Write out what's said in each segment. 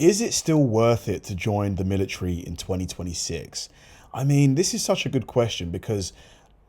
Is it still worth it to join the military in 2026? I mean, this is such a good question because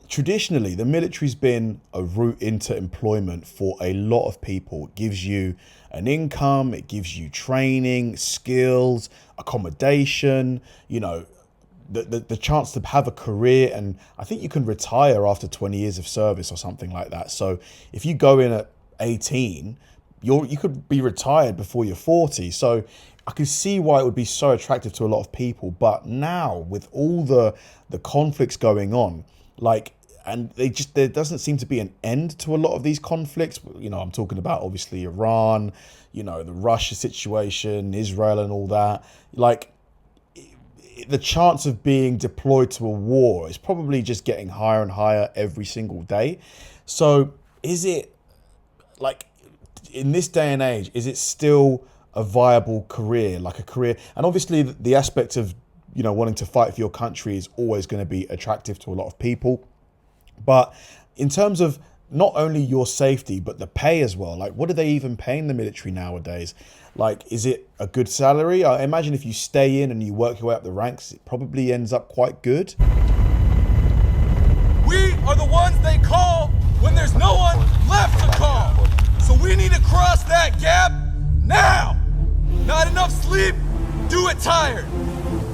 traditionally the military's been a route into employment for a lot of people. It gives you an income, it gives you training, skills, accommodation, the chance to have a career, and I think you can retire after 20 years of service or something like that. So if you go in at 18, you could be retired before you're 40. So I can see why it would be so attractive to a lot of people. But now with all the conflicts going on, there doesn't seem to be an end to a lot of these conflicts. I'm talking about obviously Iran, the Russia situation, Israel and all that. The chance of being deployed to a war is probably just getting higher and higher every single day. So is it, in this day and age, is it still a viable career, and obviously the aspect of, wanting to fight for your country is always going to be attractive to a lot of people. But in terms of not only your safety, but the pay as well, what are they even paying the military nowadays? Is it a good salary? I imagine if you stay in and you work your way up the ranks, it probably ends up quite good. We are the ones they call when there's no one left to call. So we need to cross that gap now. Not enough sleep, do it tired.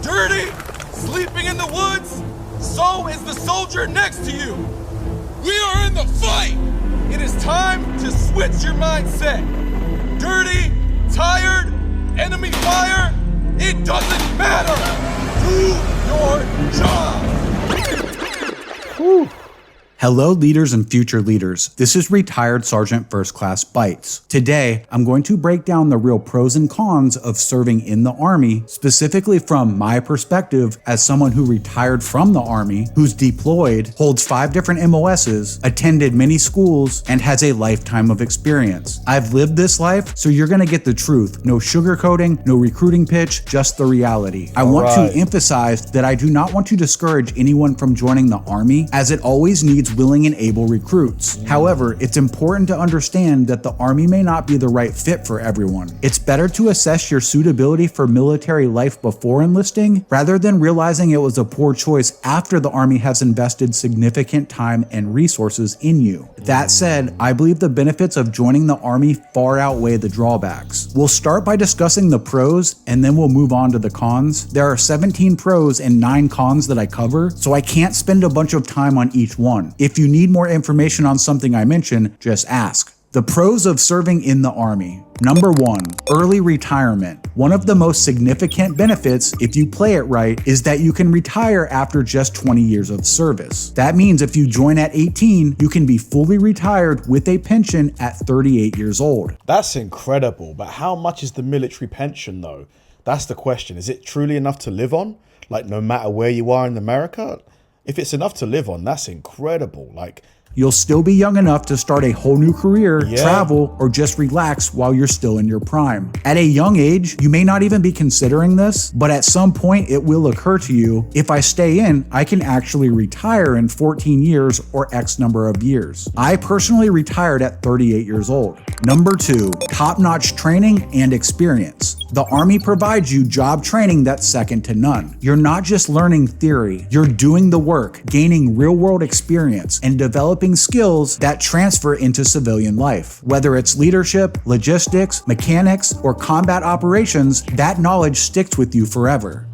Dirty, sleeping in the woods, so is the soldier next to you. We are in the fight. It is time to switch your mindset. Dirty, tired, enemy fire, it doesn't matter. Do your job. Whew. Hello, leaders and future leaders. This is Retired Sergeant First Class Bites. Today, I'm going to break down the real pros and cons of serving in the Army, specifically from my perspective as someone who retired from the Army, who's deployed, holds 5 different MOSs, attended many schools, and has a lifetime of experience. I've lived this life, so you're gonna get the truth. No sugarcoating, no recruiting pitch, just the reality. I want to emphasize that I do not want to discourage anyone from joining the Army, as it always needs willing and able recruits. However, it's important to understand that the Army may not be the right fit for everyone. It's better to assess your suitability for military life before enlisting, rather than realizing it was a poor choice after the Army has invested significant time and resources in you. That said, I believe the benefits of joining the Army far outweigh the drawbacks. We'll start by discussing the pros, and then we'll move on to the cons. There are 17 pros and 9 cons that I cover, so I can't spend a bunch of time on each one. If you need more information on something I mentioned, just ask. The pros of serving in the Army. Number 1, early retirement. One of the most significant benefits, if you play it right, is that you can retire after just 20 years of service. That means if you join at 18, you can be fully retired with a pension at 38 years old. That's incredible, but how much is the military pension though? That's the question. Is it truly enough to live on? No matter where you are in America? If it's enough to live on, that's incredible. You'll still be young enough to start a whole new career, travel, or just relax while you're still in your prime. At a young age, you may not even be considering this, but at some point it will occur to you, if I stay in, I can actually retire in 14 years or X number of years. I personally retired at 38 years old. Number 2, top-notch training and experience. The Army provides you job training that's second to none. You're not just learning theory, you're doing the work, gaining real-world experience, and developing skills that transfer into civilian life. Whether it's leadership, logistics, mechanics, or combat operations, that knowledge sticks with you forever.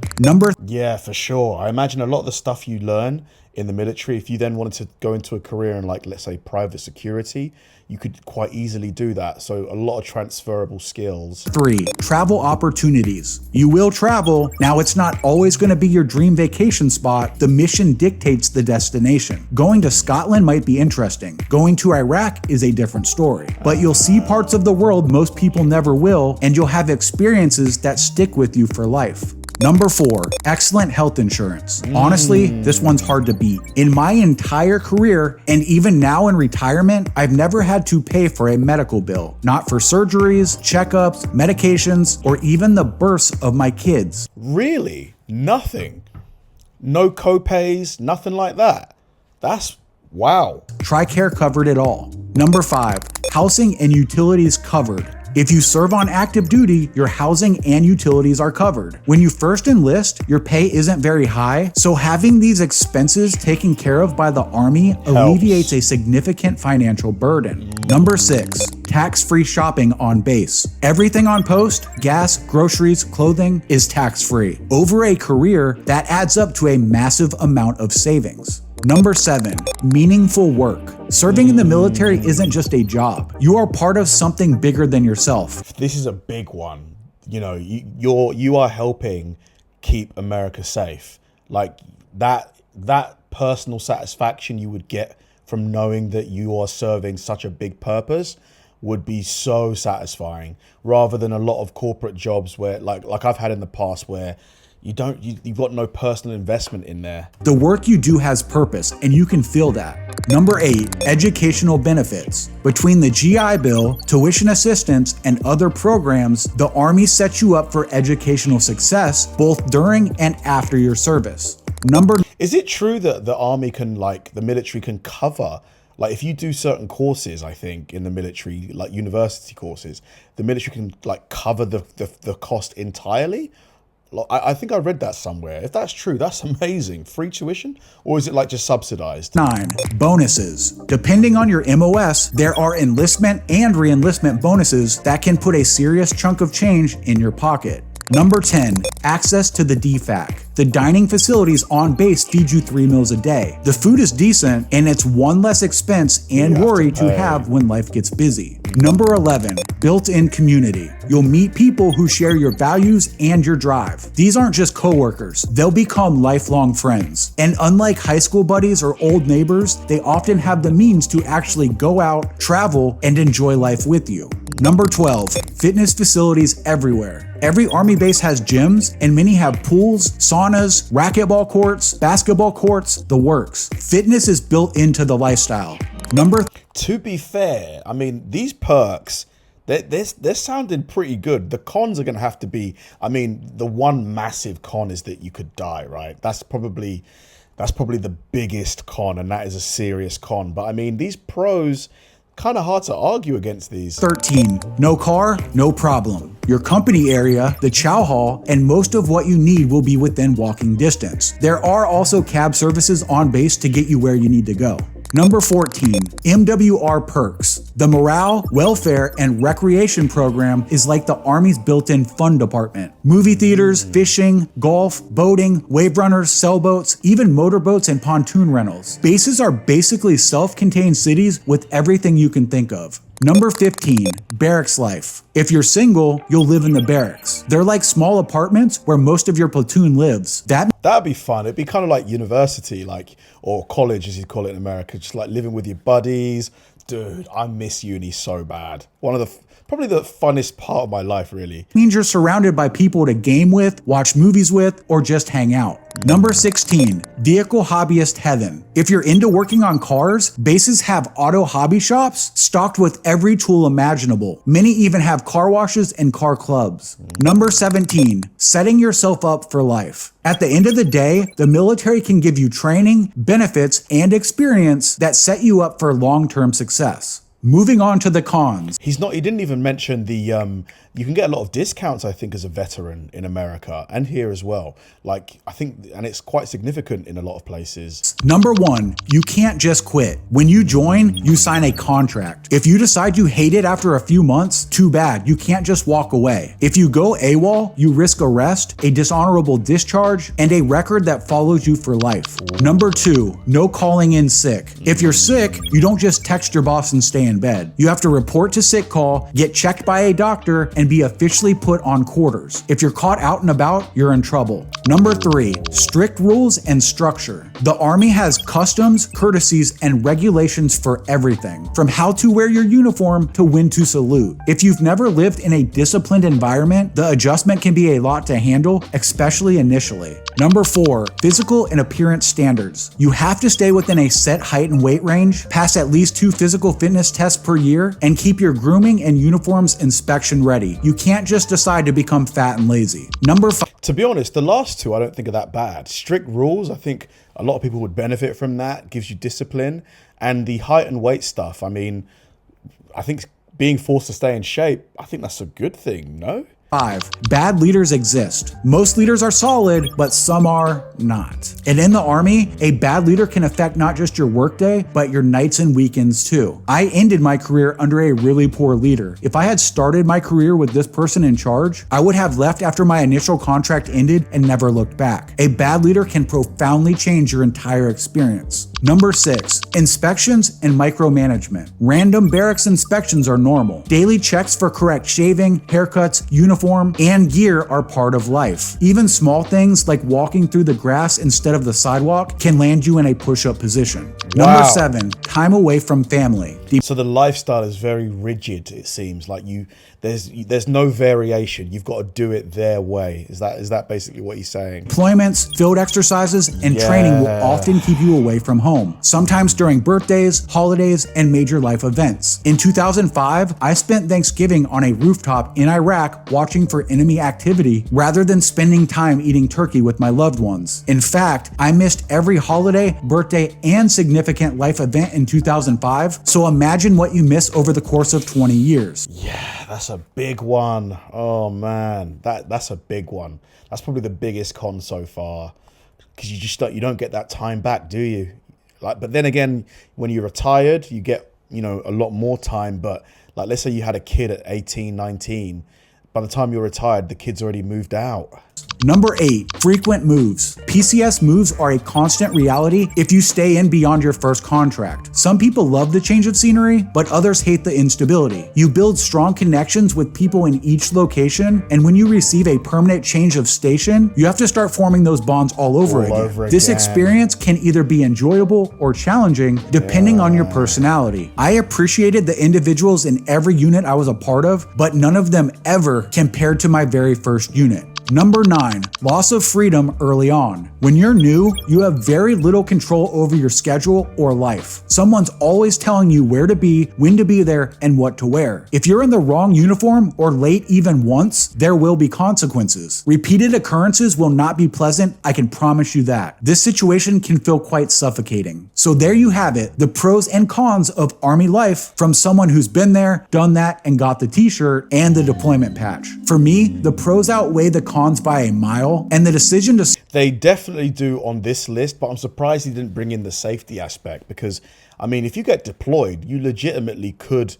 Yeah, for sure. I imagine a lot of the stuff you learn in the military, if you then wanted to go into a career in let's say private security, you could quite easily do that. So a lot of transferable skills. 3, travel opportunities. You will travel. Now, it's not always going to be your dream vacation spot. The mission dictates the destination. Going to Scotland might be interesting. Going to Iraq is a different story. But you'll see parts of the world most people never will, and you'll have experiences that stick with you for life. Number 4, excellent health insurance. Honestly, this one's hard to beat. In my entire career, and even now in retirement, I've never had to pay for a medical bill. Not for surgeries, checkups, medications, or even the births of my kids. Really? Nothing? No copays, nothing like that? That's wow. TRICARE covered it all. Number 5, housing and utilities covered. If you serve on active duty, your housing and utilities are covered. When you first enlist, your pay isn't very high, so having these expenses taken care of by the Army alleviates a significant financial burden. Number 6, tax-free shopping on base. Everything on post, gas, groceries, clothing, is tax-free. Over a career, that adds up to a massive amount of savings. Number 7, meaningful work. Serving in the military isn't just a job. You are part of something bigger than yourself. This is a big one. You know, you are helping keep America safe. Like that personal satisfaction you would get from knowing that you are serving such a big purpose would be so satisfying, rather than a lot of corporate jobs where like I've had in the past where you've got no personal investment in there. The work you do has purpose, and you can feel that. Number 8, educational benefits. Between the GI Bill, tuition assistance, and other programs, the Army sets you up for educational success both during and after your service. Is it true that the military can cover, like if you do certain courses, I think in the military, like university courses, the military can like cover the cost entirely? I think I read that somewhere. If that's true, that's amazing. Free tuition? Or is it like just subsidized? 9, bonuses. Depending on your MOS, there are enlistment and re-enlistment bonuses that can put a serious chunk of change in your pocket. Number 10, access to the DFAC. The dining facilities on base feed you 3 meals a day. The food is decent, and it's one less expense and worry to have when life gets busy. Number 11, built-in community. You'll meet people who share your values and your drive. These aren't just coworkers, they'll become lifelong friends. And unlike high school buddies or old neighbors, they often have the means to actually go out, travel, and enjoy life with you. Number 12, fitness facilities everywhere. Every Army base has gyms, and many have pools, saunas, racquetball courts, basketball courts, the works. Fitness is built into the lifestyle. To be fair, I mean, these perks, they're sounding pretty good. The cons are going to have to be, I mean, the one massive con is that you could die, right? That's probably the biggest con, and that is a serious con. But I mean, these pros, kind of hard to argue against these. 13, no car, no problem. Your company area, the chow hall, and most of what you need will be within walking distance. There are also cab services on base to get you where you need to go. Number 14, MWR perks. The morale, welfare, and recreation program is like the Army's built-in fun department. Movie theaters, fishing, golf, boating, wave runners, sailboats, even motorboats and pontoon rentals. Bases are basically self-contained cities with everything you can think of. Number 15, barracks life. If you're single, you'll live in the barracks. They're like small apartments where most of your platoon lives. That'd be fun. It'd be kind of like university, or college as you call it in America, just like living with your buddies. Dude, I miss uni so bad. Probably the funnest part of my life, really. Means you're surrounded by people to game with, watch movies with, or just hang out. Number 16, vehicle hobbyist heaven. If you're into working on cars, bases have auto hobby shops stocked with every tool imaginable. Many even have car washes and car clubs. Number 17, setting yourself up for life. At the end of the day, the military can give you training, benefits, and experience that set you up for long-term success. Moving on to the cons. He didn't even mention the, you can get a lot of discounts, I think, as a veteran in America and here as well. Like, I think, and it's quite significant in a lot of places. Number 1, you can't just quit. When you join, you sign a contract. If you decide you hate it after a few months, too bad, you can't just walk away. If you go AWOL, you risk arrest, a dishonorable discharge, and a record that follows you for life. Number 2, no calling in sick. If you're sick, you don't just text your boss and stay in bed. You have to report to sick call, get checked by a doctor, and be officially put on quarters. If you're caught out and about, you're in trouble. Number 3, strict rules and structure. The Army has customs, courtesies, and regulations for everything, from how to wear your uniform to when to salute. If you've never lived in a disciplined environment, the adjustment can be a lot to handle, especially initially. Number 4, physical and appearance standards. You have to stay within a set height and weight range, pass at least 2 physical fitness tests per year, and keep your grooming and uniforms inspection ready. You can't just decide to become fat and lazy. Number 5. To be honest, the last two I don't think are that bad. Strict rules, I think a lot of people would benefit from that. Gives you discipline. And the height and weight stuff, I mean, I think being forced to stay in shape, I think that's a good thing, no? 5. Bad leaders exist. Most leaders are solid, but some are not. And in the Army, a bad leader can affect not just your workday, but your nights and weekends too. I ended my career under a really poor leader. If I had started my career with this person in charge, I would have left after my initial contract ended and never looked back. A bad leader can profoundly change your entire experience. Number 6, inspections and micromanagement. Random barracks inspections are normal. Daily checks for correct shaving, haircuts, uniform, and gear are part of life. Even small things like walking through the grass instead of the sidewalk can land you in a push-up position. Wow. Number 7, time away from family. So the lifestyle is very rigid, it seems. Like there's no variation. You've got to do it their way. Is that basically what he's saying? Deployments, field exercises, and training will often keep you away from home, sometimes during birthdays, holidays, and major life events. In 2005, I spent Thanksgiving on a rooftop in Iraq watching for enemy activity rather than spending time eating turkey with my loved ones. In fact, I missed every holiday, birthday, and significant life event in 2005, so imagine what you miss over the course of 20 years. Yeah, that's a big one. Oh man, that's a big one. That's probably the biggest con so far, because you don't get that time back, do you? Like, but then again, when you're retired, you get, a lot more time. But like, let's say you had a kid at 18, 19, by the time you're retired, the kid's already moved out. Number 8, frequent moves. PCS moves are a constant reality if you stay in beyond your first contract. Some people love the change of scenery, but others hate the instability. You build strong connections with people in each location, and when you receive a permanent change of station, you have to start forming those bonds all over again. This experience can either be enjoyable or challenging, depending on your personality. I appreciated the individuals in every unit I was a part of, but none of them ever compared to my very first unit. Number 9, loss of freedom early on. When you're new, you have very little control over your schedule or life. Someone's always telling you where to be, when to be there, and what to wear. If you're in the wrong uniform or late even once, there will be consequences. Repeated occurrences will not be pleasant, I can promise you that. This situation can feel quite suffocating. So there you have it, the pros and cons of Army life from someone who's been there, done that, and got the t-shirt and the deployment patch. For me, the pros outweigh the cons by a mile, and the decision to... They definitely do on this list, but I'm surprised he didn't bring in the safety aspect, because, I mean, if you get deployed, you legitimately could,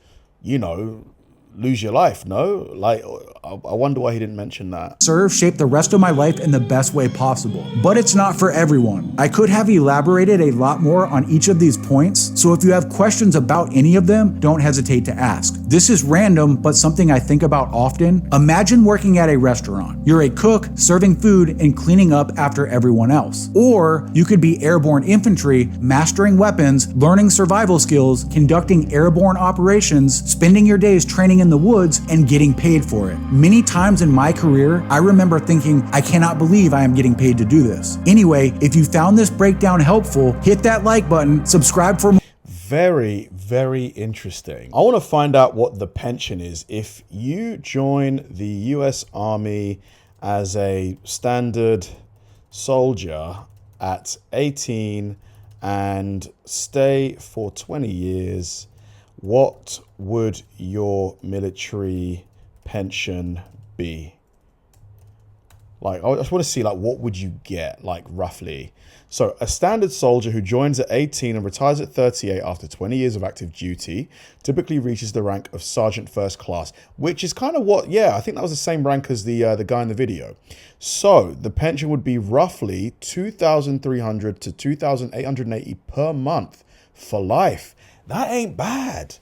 lose your life, no? Like, I wonder why he didn't mention that. Serve shaped the rest of my life in the best way possible. But it's not for everyone. I could have elaborated a lot more on each of these points, so if you have questions about any of them, don't hesitate to ask. This is random, but something I think about often. Imagine working at a restaurant. You're a cook, serving food and cleaning up after everyone else. Or you could be airborne infantry, mastering weapons, learning survival skills, conducting airborne operations, spending your days training in the woods, and getting paid for it. Many times in my career, I remember thinking, I cannot believe I am getting paid to do this. Anyway, if you found this breakdown helpful, hit that like button, subscribe for more. Very, very interesting. I want to find out what the pension is. If you join the US Army as a standard soldier at 18 and stay for 20 years, what would your military pension be? Like, I just want to see, like, what would you get, like, roughly? So a standard soldier who joins at 18 and retires at 38 after 20 years of active duty typically reaches the rank of Sergeant First Class, which is kind of what, I think that was the same rank as the guy in the video. So the pension would be roughly $2,300 to $2,880 per month for life. That ain't bad.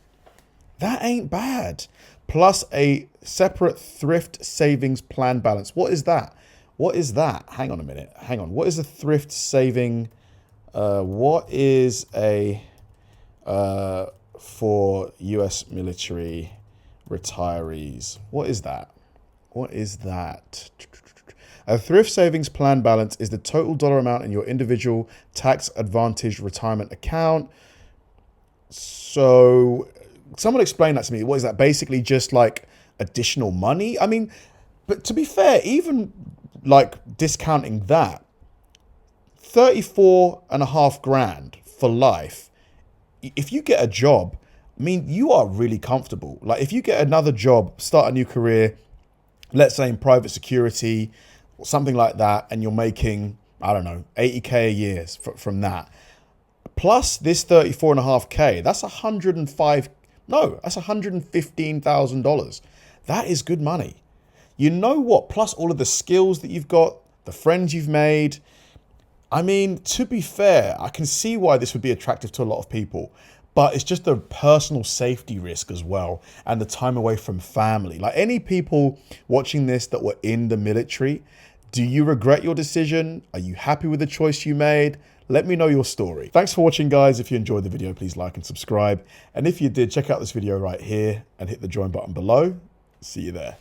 That ain't bad. Plus a separate thrift savings plan balance. What is that? What is that? Hang on a minute. Hang on. What is a thrift saving? What is a for US military retirees? What is that? What is that? A thrift savings plan balance is the total dollar amount in your individual tax advantage retirement account. So someone explain that to me. What is that? Basically just like additional money? I mean, but to be fair, even like discounting that, 34.5 grand for life. If you get a job, I mean, you are really comfortable. Like if you get another job, start a new career, let's say in private security or something like that, and you're making, I don't know, 80K a year from that, plus this 34.5K, that's $115,000. That is good money. You know what? Plus all of the skills that you've got, the friends you've made. I mean, to be fair, I can see why this would be attractive to a lot of people, but it's just a personal safety risk as well, and the time away from family. Like any people watching this that were in the military, do you regret your decision? Are you happy with the choice you made? Let me know your story. Thanks for watching, guys. If you enjoyed the video, please like and subscribe. And if you did, check out this video right here and hit the join button below. See you there.